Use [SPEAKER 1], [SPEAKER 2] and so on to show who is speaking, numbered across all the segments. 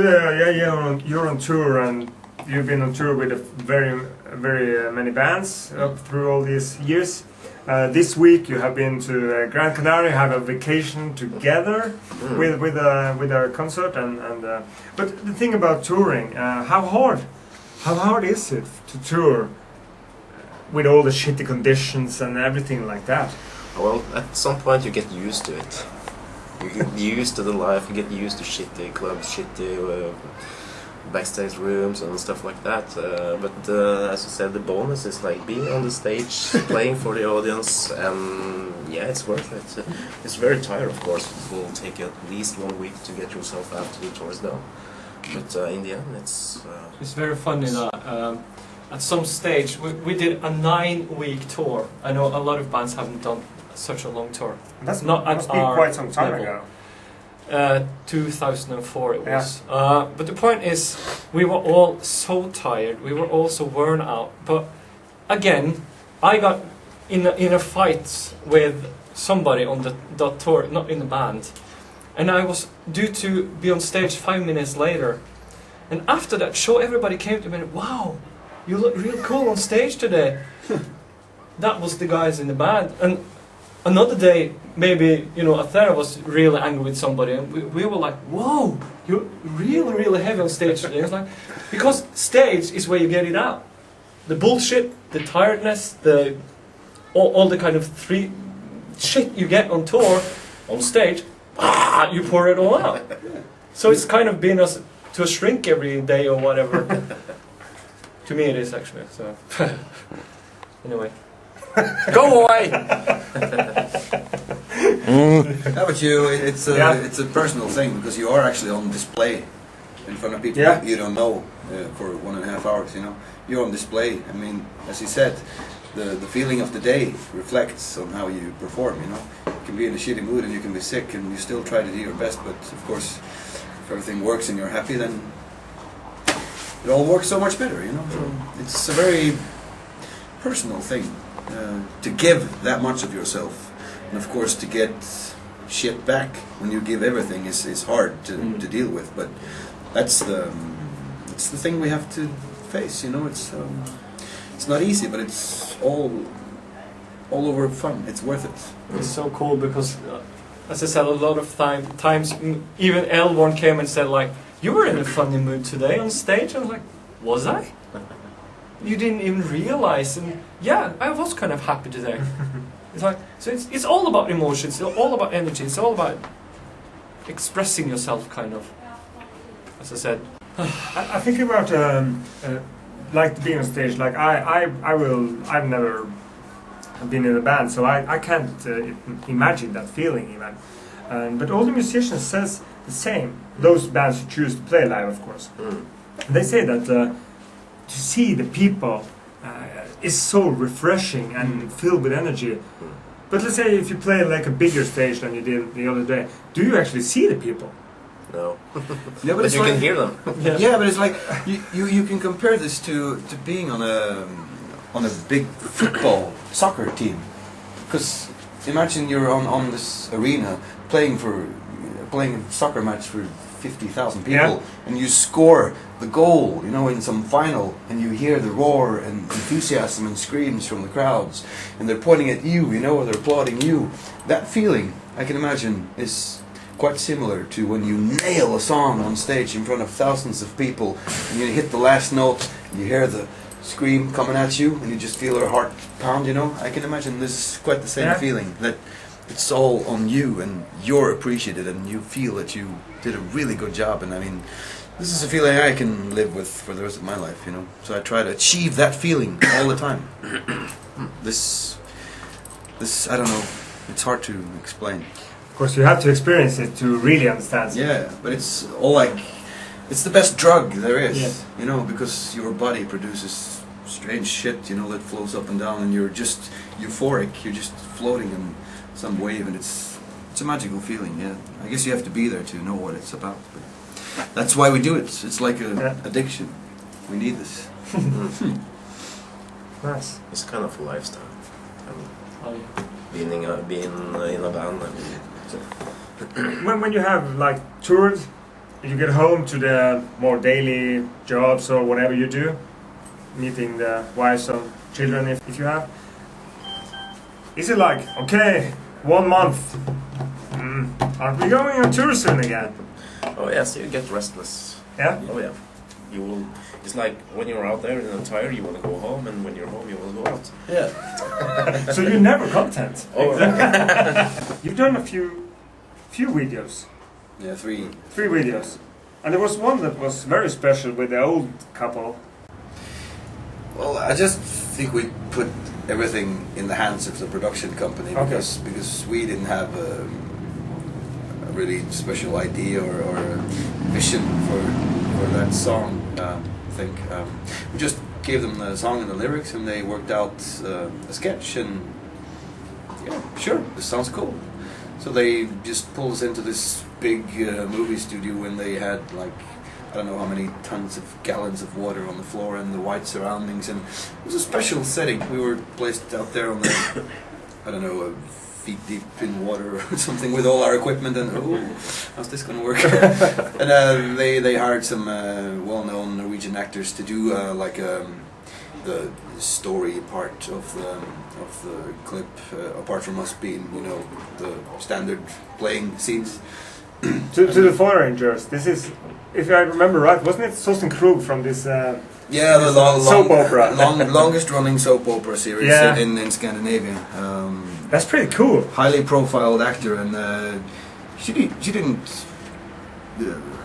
[SPEAKER 1] But yeah, you're on tour, and you've been on tour with very many bands up through all these years. This week you have been to Gran Canaria, have a vacation together with our concert, but the thing about touring, how hard is it to tour with all the shitty conditions and everything like that?
[SPEAKER 2] Well, at some point you get used to it. You get used to the life, you get used to shitty clubs, shitty backstage rooms and stuff like that. But as you said, the bonus is like being on the stage, playing for the audience, and yeah, it's worth it. It's very tired, of course. It will take at least 1 week to get yourself after the tour is done. But in the end, it's
[SPEAKER 3] very funny that at some stage we did a 9-week tour. I know a lot of bands haven't done such a long tour.
[SPEAKER 1] That's
[SPEAKER 3] not
[SPEAKER 1] must be quite some time
[SPEAKER 3] level.
[SPEAKER 1] ago.
[SPEAKER 3] 2004 it was.
[SPEAKER 1] Yeah.
[SPEAKER 3] But the point is, we were all so tired. We were all so worn out. But again, I got in a fight with somebody on the tour, not in the band, and I was due to be on stage 5 minutes later. And after that show, everybody came to me and, "Wow, you look real cool on stage today." That was the guys in the band. And another day, maybe, Athera was really angry with somebody, and we were like, "Whoa, you're really, really heavy on stage today." It's like, because stage is where you get it out. The bullshit, the tiredness, all the kind of shit you get on tour, on stage, you pour it all out. So it's kind of been to a shrink every day or whatever. To me it is actually, so. Anyway. Go away!
[SPEAKER 4] Yeah, but it's a personal thing, because you are actually on display in front of people you don't know for 1.5 hours. You're on display. I mean, as you said, the feeling of the day reflects on how you perform. You can be in a shitty mood and you can be sick, and you still try to do your best. But of course, if everything works and you're happy, then it all works so much better. So it's a very personal thing. To give that much of yourself, and of course to get shit back when you give everything is hard to deal with, but that's the thing we have to face. It's not easy, but it's all over fun. It's worth it.
[SPEAKER 3] It's so cool because, as I said, a lot of times even L1 came and said like, "You were in a funny mood today on stage." I was like, "Was I? You didn't even realize." And yeah, I was kind of happy today. It's like, so it's all about emotions, it's all about energy, it's all about expressing yourself, kind of, as I said.
[SPEAKER 1] I think about like being on stage. Like I've never been in a band, so I can't imagine that feeling even. But all the musicians says the same. Those bands who choose to play live, of course, they say that to see the people is so refreshing and filled with energy. But let's say if you play like a bigger stage than you did the other day, do you actually see the people?
[SPEAKER 2] No.
[SPEAKER 4] Yeah,
[SPEAKER 2] but you can hear them.
[SPEAKER 4] Yeah, but it's like you can compare this to being on a big soccer team. Because imagine you're on this arena playing a soccer match for 50,000 people, and you score the goal, in some final, and you hear the roar and enthusiasm and screams from the crowds, and they're pointing at you, or they're applauding you. That feeling, I can imagine, is quite similar to when you nail a song on stage in front of thousands of people, and you hit the last note, and you hear the scream coming at you, and you just feel your heart pound. I can imagine this is quite the same feeling, that it's all on you, and you're appreciated, and you feel that you did a really good job. And I mean, this is a feeling I can live with for the rest of my life, So I try to achieve that feeling all the time. This, I don't know, it's hard to explain.
[SPEAKER 1] Of course, you have to experience it to really understand it.
[SPEAKER 4] Yeah, but it's it's the best drug there is, because your body produces strange shit, that flows up and down, and you're just euphoric, you're just floating in some wave, and it's a magical feeling. I guess you have to be there to know what it's about, but that's why we do it. It's like an addiction. We need this.
[SPEAKER 1] Nice.
[SPEAKER 2] It's kind of a lifestyle. Being in a band.
[SPEAKER 1] When you have like toured you get home to the more daily jobs or whatever you do, meeting the wives of children if you have, is it like, okay, 1 month, aren't we going on tour soon again?
[SPEAKER 2] Oh yeah, so you get restless.
[SPEAKER 1] Yeah?
[SPEAKER 2] Oh yeah. You will. It's like when you're out there in a tire, you want to go home, and when you're home, you want to go out.
[SPEAKER 4] Yeah.
[SPEAKER 1] So you're never content.
[SPEAKER 2] Oh,
[SPEAKER 1] You've done a few videos.
[SPEAKER 4] Yeah, 3.
[SPEAKER 1] 3 videos. And there was one that was very special with the old couple.
[SPEAKER 4] Well, I just think we put everything in the hands of the production company because we didn't have a really special idea or a vision for that song. I think we just gave them the song and the lyrics, and they worked out a sketch. And yeah, sure, this sounds cool. So they just pulled us into this big movie studio when they had like, I don't know how many tons of gallons of water on the floor and the white surroundings, and it was a special setting. We were placed out there on the, I don't know, feet deep in water or something with all our equipment, and how's this going to work? And they hired some well-known Norwegian actors to do the story part of the clip, apart from us being, you know, the standard playing scenes.
[SPEAKER 1] To the foreigners, this is, if I remember right, wasn't it Sosten Krug from this?
[SPEAKER 4] Yeah, the
[SPEAKER 1] soap opera,
[SPEAKER 4] longest running soap opera series in Scandinavia.
[SPEAKER 1] That's pretty cool.
[SPEAKER 4] Highly profiled actor, and she didn't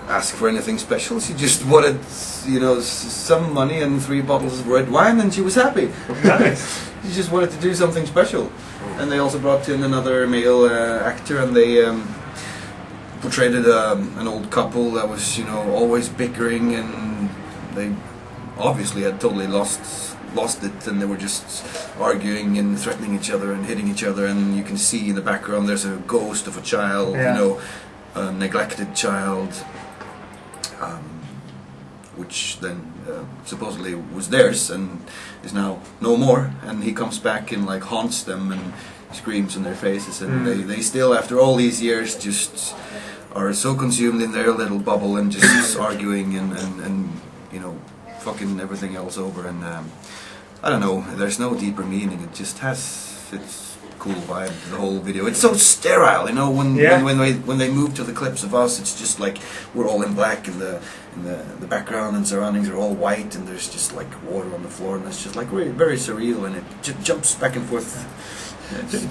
[SPEAKER 4] ask for anything special. She just wanted, you know, some money and 3 bottles of red wine, and she was happy.
[SPEAKER 1] Nice.
[SPEAKER 4] She just wanted to do something special. And they also brought in another male actor, and they portrayed an old couple that was, you know, always bickering, and they obviously had totally lost it, and they were just arguing and threatening each other and hitting each other. And you can see in the background there's a ghost of a child, you know, a neglected child, which then supposedly was theirs and is now no more. And he comes back and like haunts them and screams in their faces, and they still, after all these years, just are so consumed in their little bubble and just arguing and you know, fucking everything else over. And I don't know, there's no deeper meaning. It just has its cool vibe, the whole video. It's so sterile, you know, when they move to the clips of us, it's just like we're all in black, and the background and surroundings are all white, and there's just like water on the floor, and it's just like very, very surreal, and it jumps back and forth.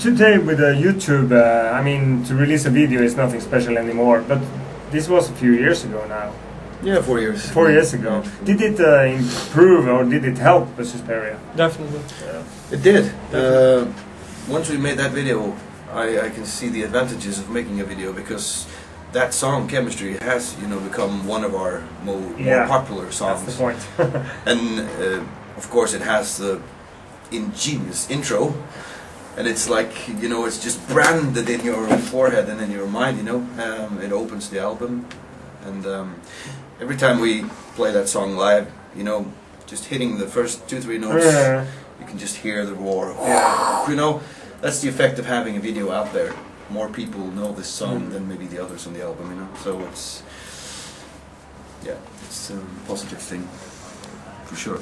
[SPEAKER 1] Today with YouTube, I mean, to release a video is nothing special anymore, but this was a few years ago now.
[SPEAKER 4] Yeah, 4 years.
[SPEAKER 1] 4 years ago. Did it improve, or did it help the SUSPERIA?
[SPEAKER 3] Definitely.
[SPEAKER 4] It did. Once we made that video, I can see the advantages of making a video, because that song, Chemistry, has, you know, become one of our more popular songs.
[SPEAKER 1] That's the point.
[SPEAKER 4] And of course it has the ingenious intro, and it's like, you know, it's just branded in your forehead and in your mind, you know. It opens the album, and every time we play that song live, you know, just hitting the first 2-3 notes, you can just hear the roar. You know, that's the effect of having a video out there. More people know this song than maybe the others on the album, you know. So it's, yeah, it's a positive thing, for sure.